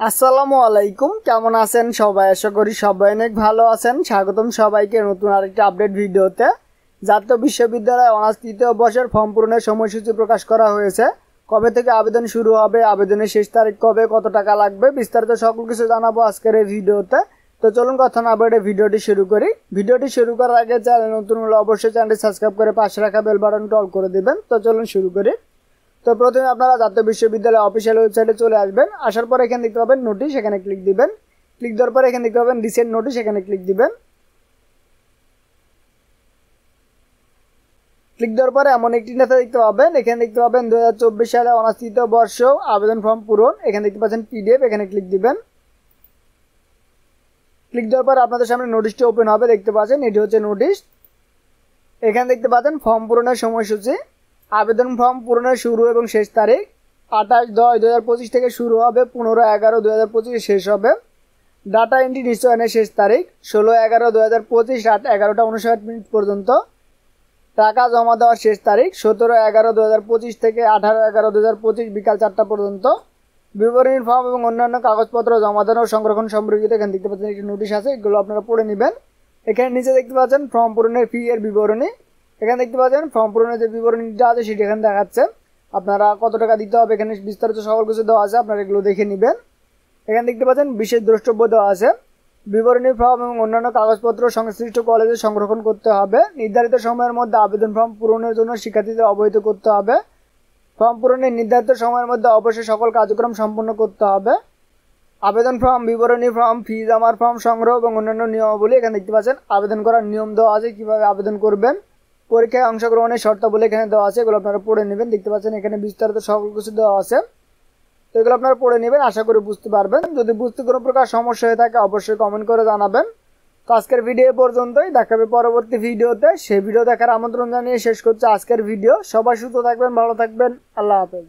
আসসালামু আলাইকুম, কেমন আছেন সবাই? আশা করি সবাই অনেক ভালো আছেন। স্বাগতম সবাইকে নতুন আরেকটা আপডেট ভিডিওতে। জাতীয় বিশ্ববিদ্যালয় অনার্স তৃতীয় বর্ষের ফর্ম পূরণের সময়সূচি প্রকাশ করা হয়েছে। কবে থেকে আবেদন শুরু হবে, আবেদনের শেষ তারিখ কবে, কত টাকা লাগবে, বিস্তারিত সকল কিছু জানাবো আজকের এই ভিডিওতে। তো চলুন কথা না বলে ভিডিওটি শুরু করি। ভিডিওটি শুরু করার আগে চ্যানেল নতুন হলে অবশ্যই চ্যানেলটি সাবস্ক্রাইব করে পাশে রাখা বেল বাটনটি অল করে দিবেন। তো চলুন শুরু করি। তো প্রথমে আপনারা জাতীয় বিশ্ববিদ্যালয় অফিসিয়াল ওয়েবসাইটে চলে আসবেন। আসার পর এখানে দেখতে পাবেন নোটিশ, এখানে ক্লিক দিবেন। ক্লিক দেওয়ার পর এখানে দেখতে পাবেন রিসেন্ট নোটিশ, এখানে ক্লিক দিবেন। ক্লিক দেওয়ার পরে এমন একটি নেতা দেখতে পাবেন, এখানে দেখতে পাবেন 2024 সালে অনার্স তৃতীয় বর্ষ আবেদন ফর্ম পূরণ, এখানে দেখতে পাচ্ছেন পিডিএফ, এখানে ক্লিক দিবেন। ক্লিক দেওয়ার পর আপনাদের সামনে নোটিশটি ওপেন হবে, দেখতে পাচ্ছেন এটি হচ্ছে নোটিশ। এখানে দেখতে পাচ্ছেন ফর্ম পূরণের সময়সূচি। আবেদন ফর্ম পূরণের শুরু এবং শেষ তারিখ 28/10/2025 থেকে শুরু হবে, 15/11/2025 শেষ হবে। ডাটা এন্ট্রি নিশ্চয়নের শেষ তারিখ 16/11/2025 রাত 11:59 পর্যন্ত। টাকা জমা দেওয়ার শেষ তারিখ 17/11/2025 থেকে 18/11/2025 বিকাল 4টা পর্যন্ত। বিবরণী ফর্ম এবং অন্যান্য কাগজপত্র জমা দেওয়ার সংরক্ষণ সম্পর্কিত এখানে দেখতে পাচ্ছেন একটি নোটিশ আছে, এগুলো আপনারা পড়ে নেবেন। এখানে নিচে দেখতে পাচ্ছেন ফর্ম পূরণের ফি এর বিবরণী। এখানে দেখতে পাচ্ছেন ফর্ম পূরণের যে বিবরণীটা আছে সেটি এখানে দেখাচ্ছে, আপনারা কত টাকা দিতে হবে এখানে বিস্তারিত সকল কিছু দেওয়া আছে, আপনারা এগুলো দেখে নেবেন। এখানে দেখতে পাচ্ছেন বিশেষ দ্রষ্টব্য দেওয়া আছে। বিবরণী ফর্ম এবং অন্যান্য কাগজপত্র সংশ্লিষ্ট কলেজে সংরক্ষণ করতে হবে। নির্ধারিত সময়ের মধ্যে আবেদন ফর্ম পূরণের জন্য শিক্ষার্থীদের অবহিত করতে হবে। ফর্ম পূরণের নির্ধারিত সময়ের মধ্যে অবশ্যই সকল কার্যক্রম সম্পন্ন করতে হবে। আবেদন ফর্ম, বিবরণী ফর্ম, ফি জমার ফর্ম সংগ্রহ এবং অন্যান্য নিয়মাবলী এখানে দেখতে পাচ্ছেন। আবেদন করার নিয়ম দেওয়া আছে, কীভাবে আবেদন করবেন। পরীক্ষায় অংশগ্রহণের শর্তাবলী এখানে দেওয়া আছে, এগুলো আপনারা পড়ে নেবেন। দেখতে পাচ্ছেন এখানে বিস্তারিত সকল কিছু দেওয়া আছে, তো এগুলো আপনারা পড়ে নেবেন, আশা করি বুঝতে পারবেন। যদি বুঝতে কোনো প্রকার সমস্যা হয়ে থাকে অবশ্যই কমেন্ট করে জানাবেন। তো আজকের ভিডিও পর্যন্তই, দেখা হবে পরবর্তী ভিডিওতে। সেই ভিডিও দেখার আমন্ত্রণ জানিয়ে শেষ করছে আজকের ভিডিও। সবাই সুস্থ থাকবেন, ভালো থাকবেন, আল্লাহ হাফেজ।